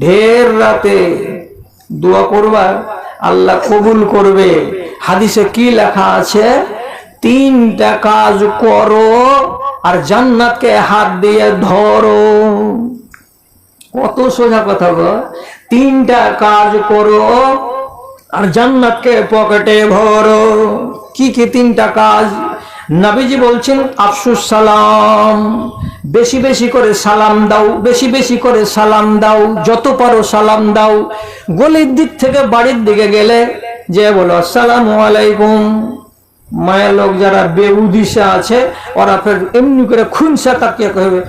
ঢের রাতে দোয়া করবা, আল্লাহ কবুল করবে। হাদিসে কি লেখা আছে? 3টা কাজ করো আর জান্নাতকে হাত দিয়ে ধরো। কত সোজা কথা গো। 3টা কাজ করো আর জান্নাতকে পকেটে ভরো। কি কি 3টা কাজ? নবীজি বলছেন আফসুস সালাম, বেশি বেশি করে সালাম দাও, বেশি বেশি করে সালাম দাও, যত পারো সালাম দাও। গলির দিক থেকে বাড়ির দিকে গেলে যে বলো আসসালামু আলাইকুম। মায়ের লোক যারা বেউদিশা আছে ওরা ফের এমনি করে খুনসা তাকিয়ে কহবে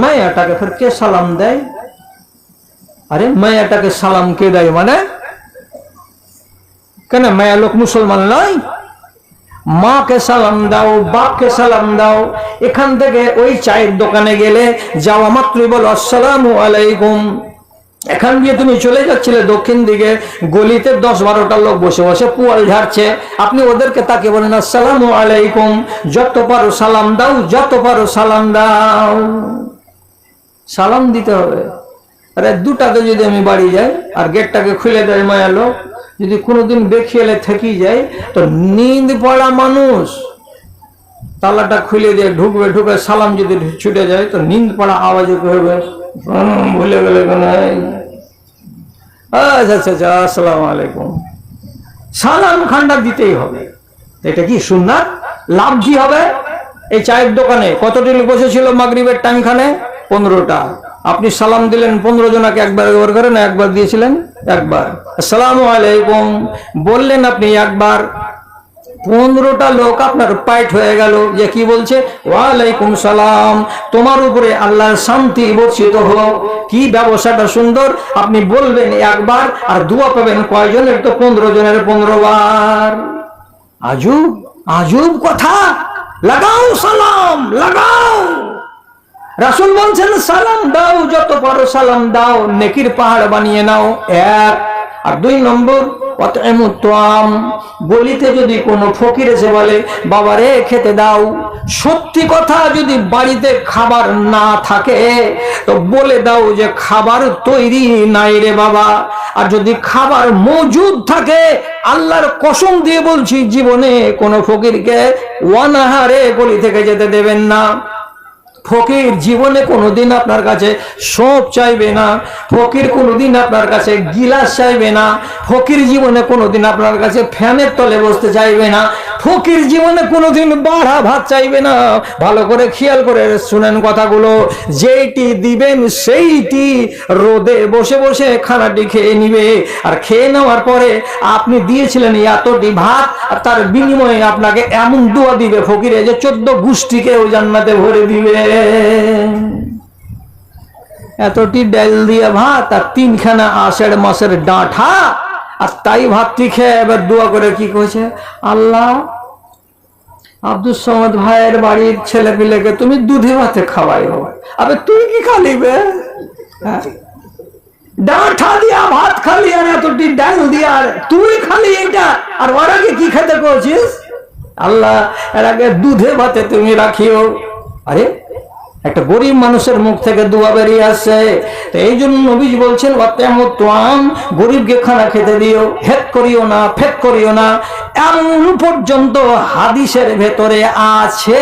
মায়াটাকে ফের কে সালাম দেয়? আরে মায়াটাকে সালাম কে দেয় মানে? কেন মায়া লোক মুসলমান নয়? মাকে সালাম দাও, বাপকে সালাম দাও। এখান থেকে ওই চায়ের দোকানে গেলে যাওয়া মাত্রই বলো আসসালামু আলাইকুম। এখান দিয়ে তুমি চলে যাচ্ছিলে দক্ষিণ দিকে, গলিতে 10-12টা লোক বসে বসে পুয়াল ঝাড়ছে, আপনি ওদেরকে তাকে বলেন আসসালামু আলাইকুম। যত পারো সালাম দাও, যত পারো সালাম দাও। সালাম দিতে হবে। আরে 2টাতে যদি আমি বাড়ি যাই আর গেটটাকে খুলে দেয় মায়া লোক, যদি কোনোদিন বেখিয়ালে থেকে যায় তো নিন্দ পড়া মানুষ তালাটা খুলে দিয়ে ঢুকবে, ঢুকে সালাম যদি ছুটে যায় তো নিন্দ পড়া আওয়াজে করবে ভুলে গেলে আচ্ছা আচ্ছা আচ্ছা আসসালামু আলাইকুম। সালাম খান্ডা দিতেই হবে। এটা কি সুন্নাত? লাভ কি হবে? এই চায়ের দোকানে কতটি লোক বসেছিল মাগরিবের টাইম খানে? 15টা। আপনি সালাম দিলেন 15 জনাকে একবার ব্যবহার করেন, একবার দিয়েছিলেন একবার। আসসালামু আলাইকুম বললেন আপনি একবার, 15টা লোক আপনার পাইট হয়ে গেল যে কি বলছে ওয়ালাইকুম সালাম, তোমার উপরে আল্লাহর শান্তি বর্ষিত হোক। কি ব্যবসাটা সুন্দর। আপনি বলবেন একবার আর দোয়া পাবেন কয়জনের? তো 15 জনের 15 বার। আজব আজব কথা। লাগাও সালাম, লাগাও। রাসূল বলছেন সালাম দাও, যত পারো সালাম দাও, নেকির পাহাড় বানিয়ে নাও। 1 আর 2 নম্বর গলিতে যদি কোনো ফকির এসে বলে বাবা রে খেতে দাও, সত্যি কথা যদি বাড়িতে খাবার না থাকে তো বলে দাও যে খাবার তৈরি নাই রে বাবা। আর যদি খাবার মজুদ থাকে আল্লাহর কসম দিয়ে বলছি জীবনে কোনো ফকিরকে ওয়ানাহারে গলি থেকে যেতে দেবেন না। ফকির জীবনে কোনোদিন আপনার কাছে সব চাইবে না, ফকির কোনোদিন আপনার কাছে গিলাস চাইবে না, ফকির জীবনে কোনোদিন আপনার কাছে ফ্যানের তলে বসতে চাইবে না, ফকির জীবনে কোনোদিন বাড়া ভাত চাইবে না। ভালো করে খেয়াল করে শুনেন কথাগুলো। যেইটি দিবেন সেইটি রোদে বসে বসে খানাটি খেয়ে নিবে। আর খেয়ে নেওয়ার পরে আপনি দিয়েছিলেন এতটি ভাত আর তার বিনিময়ে আপনাকে এমন দোয়া দিবে ফকিরে যে 14 গোষ্ঠীকে ও জান্নাতে ভরে দিবে। এতটি ডাল দিয়ে ভাত আর 3খানা আষাঢ় মাসের ডাঁঠা, আর তাই ভাতটি খেয়ে এবার দোয়া করে কি কইছে, আল্লাহ আব্দুল সামাদ ভাইয়ের বাড়ির ছেলে পিলেকে তুমি দুধে ভাতে খাওয়াই হবে। আবে তুই কি খালিবে? ডাঁঠা দিয়া ভাত খালি আর এতটি ডাল দিয়া তুই খালি এটা, আর ওরা কি খেতে করছিস? আল্লাহ এর আগে দুধে ভাতে তুমি রাখিও। আরে একটা গরিব মানুষের মুখ থেকে দোয়া বেরিয়ে আসছে। তো এই জন্য নবীজি বলছেন গরিবকে খানা খেতে দিও, হেট করিও না, ফেট করিও না। এমন পর্যন্ত হাদিসের ভেতরে আছে।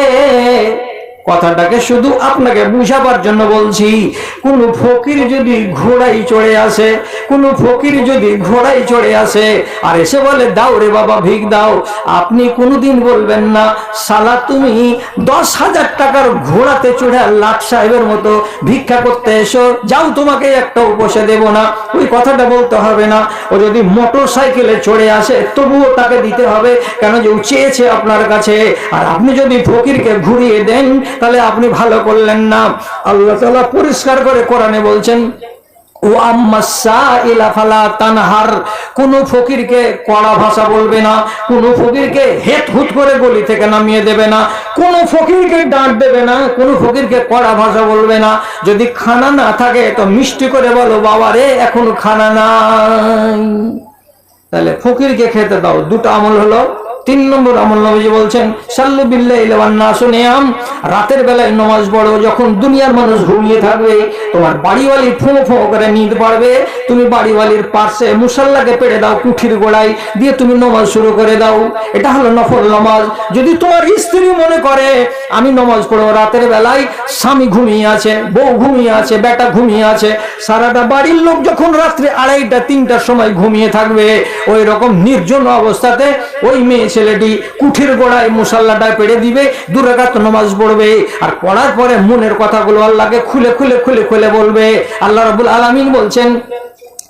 কথাটাকে শুধু আপনাকে বুঝাবার জন্য বলছি। কোন ফকির যদি ঘোড়ায় চড়ে আসে, কোন ফকির যদি ঘোড়ায় চড়ে আসে আর এসে বলে দাও রে বাবা ভিক দাও, আপনি কোনোদিন বলবেন না শালা তুমি 10,000 টাকার ঘোড়াতে চড়ে লাট সাহেবের মতো ভিক্ষা করতে এসো, যাও তোমাকে একটা পয়সা দেব না। ওই কথাটা বলতে হবে না। ও যদি মোটর সাইকেলে চড়ে আসে তবুও তাকে দিতে হবে, কেন যে ও চেয়েছে আপনার কাছে। আর আপনি যদি ফকিরকে ঘুরিয়ে দেন তাহলে আপনি ভালো করলেন না। আল্লাহ তাআলা পরিষ্কার করে কোরআনে বলছেন ও আম্মাসা ইলা ফালা তানহার, কোন ফকিরকে কড়া ভাষা বলবে না, কোন ফকিরকে হেট হুট করে গলি থেকে নামিয়ে দেবে না, কোন ফকিরকে ডাঁট দেবে না, কোন ফকিরকে কড়া ভাষা বলবে না। যদি খানা না থাকে তো মিষ্টি করে বলো বাবা রে এখন খানা নাই। তাহলে ফকিরকে খেতে দাও, 2টা আমল হলো। তিন নম্বর আমল নবীজি বলছেন সাল্লু বিল্লাইলি ওয়ান নাসু নিয়াম, রাতের বেলায় নামাজ পড়ো যখন দুনিয়ার মানুষ ঘুমিয়ে থাকবে। তোমার বাড়িওয়ালি ফোঁ ফোঁ করে নিতে পারবে, তুমি বাড়িওয়ালির পাশে মুসাল্লাকে পেড়ে দাও কুঠির গোড়ায় দিয়ে তুমি নামাজ শুরু করে দাও। এটা হলো নফল নামাজ। যদি তোমার স্ত্রী মনে করে আমি নামাজ পড়বো রাতের বেলায়, স্বামী ঘুমিয়ে আছে, বউ ঘুমিয়ে আছে, বেটা ঘুমিয়ে আছে, সারাটা বাড়ির লোক যখন রাত্রে 2:30-3টার সময় ঘুমিয়ে থাকবে, ওই রকম নির্জন অবস্থাতে ওই মেয়ে ছেলেটি কুঠির গোড়ায় মুসাল্লাটা পেড়ে দিবে, 2 রাকাত নামাজ পড়বে। আর পড়ার পরে মনের কথাগুলো আল্লাহকে খুলে খুলে খুলে খুলে বলবে। আল্লাহ রাব্বুল আলামিন বলছেন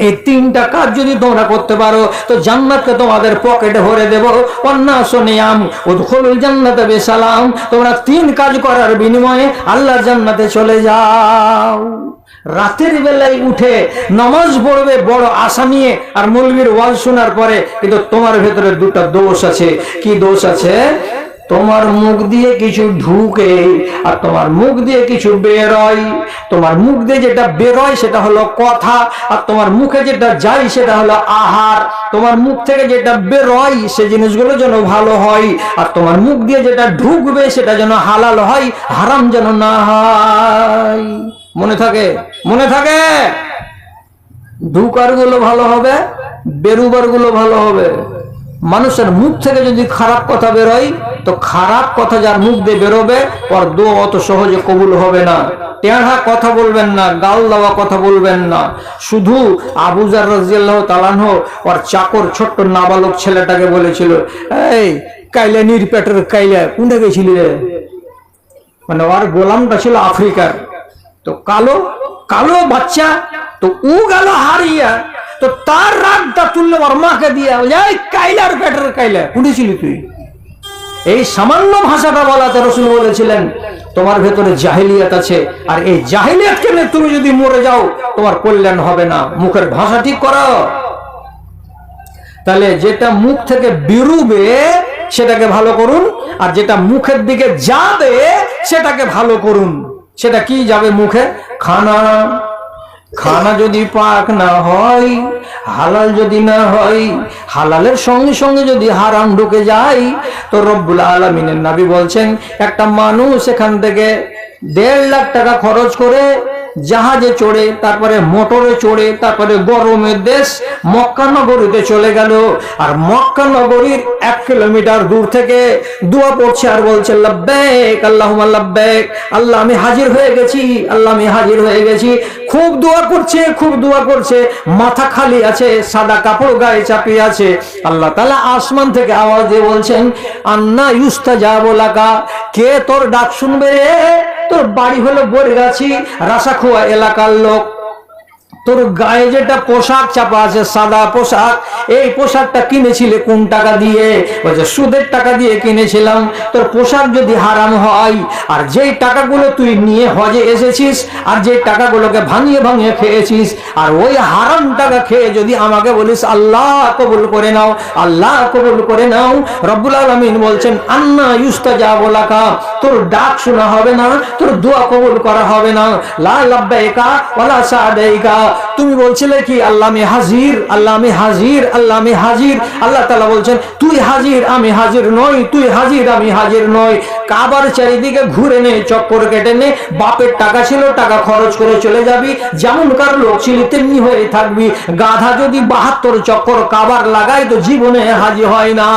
এই 3টা কাজ যদি তোমরা করতে পারো তো জান্নাতকে তোমাদের পকেটে ভরে দেব। ওয়ান্নাসু নিয়াম উদখুলুল জান্নাতা বিসালাম, তোমরা 3 কাজ করার বিনিময়ে আল্লাহর জান্নাতে চলে যাও। রাতের বেলায় উঠে নামাজ পড়বে বড় আশা নিয়ে, আর মৌলবীর ওয়াজ শোনার পরে কিন্তু তোমার ভেতরে 2টা দোষ আছে। কি দোষ আছে? তোমার মুখ দিয়ে কিছু ঢুকে আর তোমার মুখ দিয়ে কিছু বেরোয়। তোমার মুখ দিয়ে যেটা বেরোয় সেটা হলো কথা, আর তোমার মুখে যেটা যায় সেটা হলো আহার। তোমার মুখ থেকে যেটা বেরোয় সে জিনিসগুলো যেন ভালো হয়, আর তোমার মুখ দিয়ে যেটা ঢুকবে সেটা যেন হালাল হয়, হারাম যেন না হয়। মনে থাকে? মনে থাকে? ঢুকার গুলো ভালো হবে, বেরুবার গুলো ভালো হবে। মানুষের মুখ থেকে যদি খারাপ কথা বেরোয় তো খারাপ কথা যার মুখ দিয়ে বেরোবে ওর দোয়া অত সহজে কবুল হবে না। টেঁড়া কথা বলবেন না, গাল দেওয়া কথা বলবেন না। শুধু আবু যার রাদিয়াল্লাহু তাআলা আনহু ওর চাকর ছোট্ট নাবালক ছেলেটাকে বলেছিল, এই কাইলা নির্পেটের কাইলা কোনটা গেছিলি রে? মানে ওর গোলামটা ছিল আফ্রিকার, তো কালো কালো বাচ্চা, তো ও গেল হারিয়া, তো তার রাগটা তুললে ওর মাকে দিয়ে কাইলার পেটের কাইলা উঠেছিলি তুই। এই সামান্য ভাষাটা বলাতে রাসূল বলেছিলেন তোমার ভেতরে জাহিলিয়াত আছে, আর এই জাহিলিয়াতকে নিয়ে তুমি যদি মরে যাও তোমার কল্যাণ হবে না। মুখের ভাষা ঠিক করো। তাহলে যেটা মুখ থেকে বেরোবে সেটাকে ভালো করুন, আর যেটা মুখের দিকে যাবে সেটাকে ভালো করুন। সেটা কি যাবে মুখে? খানা। খানা যদি পাক না হয়, হালাল যদি না হয়, হালালের সঙ্গে সঙ্গে যদি হারাম ঢুকে যায়, তো রব্বুল আলামিনের নবী বলছেন একটা মানুষ এখান থেকে 1.5 লাখ টাকা খরচ করে জাহাজে চড়ে, তারপরে মোটরে চড়ে, তারপরে গরমের দেশ মক্কা নগরীতে চলে গেল, আর মক্কা নগরীর 1 কিলোমিটার দূর থেকে দোয়া পড়ছে আর বলছে লাব্বাইক আল্লাহুম্মা লাব্বাইক, আল্লাহ আমি হাজির হয়ে গেছি, আল্লাহ আমি হাজির হয়ে গেছি। খুব দোয়া করছে, খুব দোয়া করছে, মাথা খালি আছে, সাদা কাপড় গায়ে চাপিয়ে আছে। আল্লাহ তাআলা আসমান থেকে আওয়াজ দিয়ে বলছেন আন্না ইউস্তাজাবু লাকা, কে তোর ডাক শুনবে রে? তোর বাড়ি হলো বরগাছি, রাসাখোয়া এলাকার লোক। তোর গায়ে যেটা পোশাক চাপা আছে সাদা পোশাক, এই পোশাকটা কিনেছিলে কোন টাকা দিয়ে? বলছে সুদের টাকা দিয়ে কিনেছিলাম। তোর পোশাক যদি হারাম হয়, আর যেই টাকাগুলো তুই নিয়ে হজে এসেছিস, আর যে টাকাগুলোকে ভাঙিয়ে ভাঙিয়ে খেয়েছিস, আর ওই হারাম টাকা খেয়ে যদি আমাকে বলিস আল্লাহ কবুল করে নাও, আল্লাহ কবুল করে নাও, রব্বুল আলামিন বলছেন আন্না ইউস্তাজাবু লাকা, তোর ডাক শোনা হবে না, তোর দোয়া কবুল করা হবে না। লা লাব্বাইকা ওয়ালা সাদাইকা, তুমি বলছিলে কি আল্লাহ আমি হাজির, আল্লাহ আমি হাজির, আল্লাহ আমি হাজির। আল্লাহ তাআলা বলছেন তুই হাজির আমি হাজির নই, তুই হাজির আমি হাজির নই। কাবার চারিদিকে ঘুরে নে, চক্কর কেটে নে, বাপের টাকা ছিল টাকা খরচ করে চলে যাবি, যেমনকার লোক ছিলি তেমনি হয়ে থাকবি। গাধা যদি 72 চক্কর কাবার লাগায় তো জীবনে হাজি হয় না।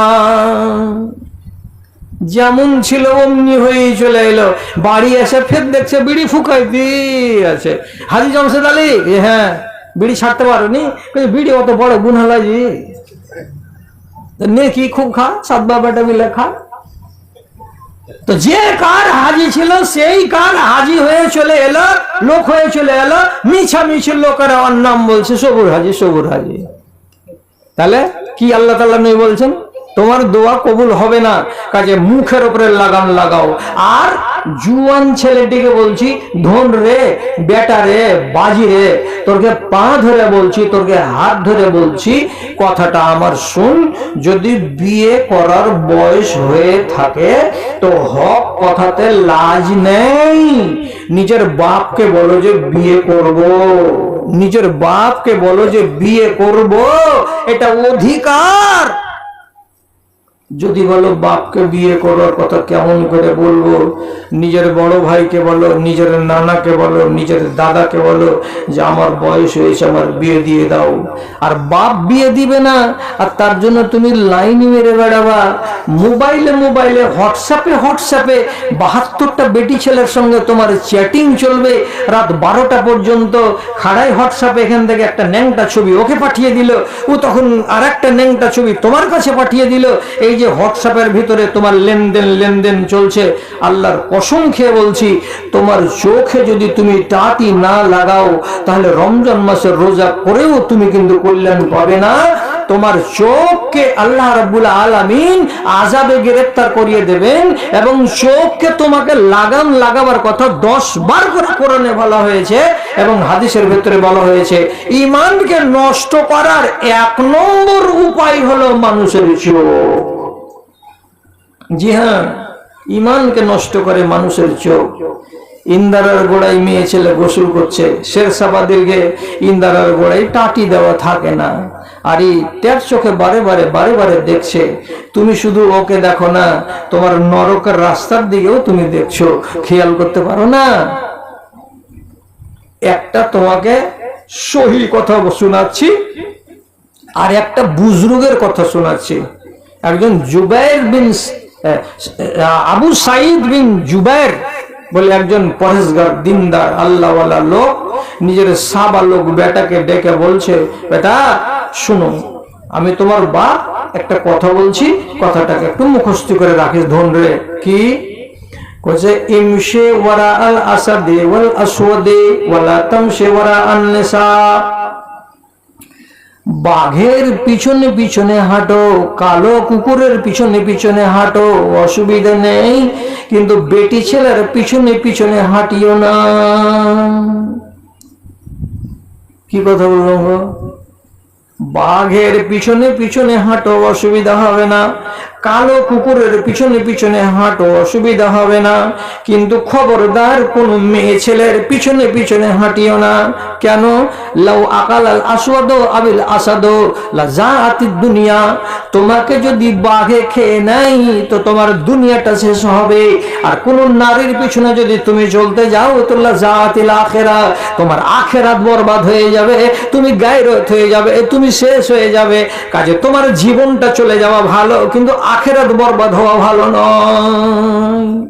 যেমন ছিল অমনি হয়ে চলে এলো। বাড়ি এসে ফের দেখছে বিড়ি ফুকাই দিয়ে আছে। হাজি জামশেদ আলী, হ্যাঁ বিড়ি ছাড়তে পারো নি? বিড়ি অত বড় গুনাহ লাগি, নেকি খুব খা, 7 বাবাটা মিলে খা। তো যে কার হাজি ছিল সেই কার হাজি হয়ে চলে এলো, লোক হয়ে চলে এলো, মিছামিছি লোকেরা ওর নাম বলছে সবুর হাজি, সবুর হাজি। তাহলে কি আল্লাহ তাআলা নবী বলছেন তোমার দোয়া কবুল হবে না, কাজে মুখের উপরে লাগাম লাগাও। আর জুয়ান ছেলেটিকে বলছি ধন রে, বেটা রে, বাজি রে, তোরকে পা ধরে বলছি, তোরকে হাত ধরে বলছি, কথাটা আমার শুন। যদি বিয়ে করার বয়স হয়ে থাকে তো হক কথাতে লাজ নেই। নিজের বাপকে বলো যে বিয়ে করব, নিজের বাপকে বলো যে বিয়ে করব, এটা অধিকার। যদি বলো বাপকে বিয়ে করার কথা কেমন করে বলবো, নিজের বড় ভাইকে বলো, নিজের নানাকে বলো, নিজের দাদাকে বলো যে আমার বয়স হয়েছে, আমার বিয়ে দিয়ে দাও। আর বাপ বিয়ে দিবে না, আর তার জন্য তুমি লাইন মেরে বেড়াবা। মোবাইলে মোবাইলে হোয়াটসঅ্যাপে 72টা বেটি ছেলের সঙ্গে তোমার চ্যাটিং চলবে রাত 12টা পর্যন্ত। খাড়াই হোয়াটসঅ্যাপে এখান থেকে একটা ন্যাংটা ছবি ওকে পাঠিয়ে দিল, ও তখন আর একটা ন্যাংটা ছবি তোমার কাছে পাঠিয়ে দিল। এই যে হোয়াটসঅ্যাপের ভিতরে তোমার লেনদেন চলছে, আল্লাহর কসম খেয়ে বলছি, তোমার চোখে যদি তুমি টাটি না লাগাও তাহলে রমজান মাসের রোজা করেও তুমি কিন্তু কল্যাণ পাবে না। তোমার চোখকে আল্লাহ রাব্বুল আলামিন আযাবে গ্রেফতার করিয়ে দেবেন, এবং চোখকে তোমাকে লাগাম লাগাবার কথা 10 বার করে কোরআনে বলা হয়েছে এবং হাদিসের ভিতরে বলা হয়েছে। ঈমানকে নষ্ট করার 1 নম্বর উপায় হলো মানুষের চোখ। জি হ্যাঁ, ঈমানকে নষ্ট করে মানুষের চোখ। ইন্দারার গোড়ায় মেয়ে ছেলে গোসল করছে, শেরশাবাদীরকে ইন্দারার গোড়ায় টাটি দেওয়া থাকে না, আর এই তের চোখে বারে বারে দেখছে। তুমি শুধু ওকে দেখো না, তোমার নরকের রাস্তার দিকেও তুমি দেখছো, খেয়াল করতে পারো না? একটা তোমাকে সহি কথা শোনাচ্ছি আর একটা বুজরুগের কথা শোনাচ্ছি। একজন জুবাইর বিন আবু সাইদ বিন জুবাইর বলে একজন পরেশগার দিনদার আল্লাহওয়ালা লোক নিজের সাবালক বেটাকে ডেকে বলছে, বেটা শুনো, আমি তোমার বাপ একটা কথা বলছি, কথাটাকে একটু মুখস্থ করে রাখিস ধন রে। কি কইছে? ইমশি ওয়ারা আল আসাদি ওয়াল আসওয়াদি ওয়ালা তামশি ওয়ারা আন নিসা। বাঘের পিছনে পিছনে হাঁটো, কালো কুকুরের পিছনে পিছনে হাঁটো, অসুবিধা নেই, কিন্তু বেটি ছেলের পিছনে পিছনে হাঁটিও না। কি কথা বললাম? বাঘের পিছনে পিছনে হাঁটো, অসুবিধা হবে না, কালো কুকুরের পিছনে পিছনে হাঁটো, অসুবিধা হবে না, কিন্তু খবরদার কোন মেয়ে ছেলের পিছনে পিছনে হাঁটিও না। কেন? লাউ আকাল আল আসওয়াদ আবিল আসাদ লাজাআতিদ দুনিয়া। তোমাকে যদি বাঘে খেয়ে নেয় তো তোমার দুনিয়াটা শেষ হবে, আর কোন নারীর পিছনে যদি তুমি চলতে যাও তো লাজাআতিল আখিরা, তোমার আখিরাত বরবাদ হয়ে যাবে, তুমি গায়রত হয়ে যাবে, তুমি শেষ হয়ে যাবে। কাজে তোমার জীবনটা চলে যাওয়া ভালো, কিন্তু আখিরাত বরবাদ হওয়া ভালো নয়।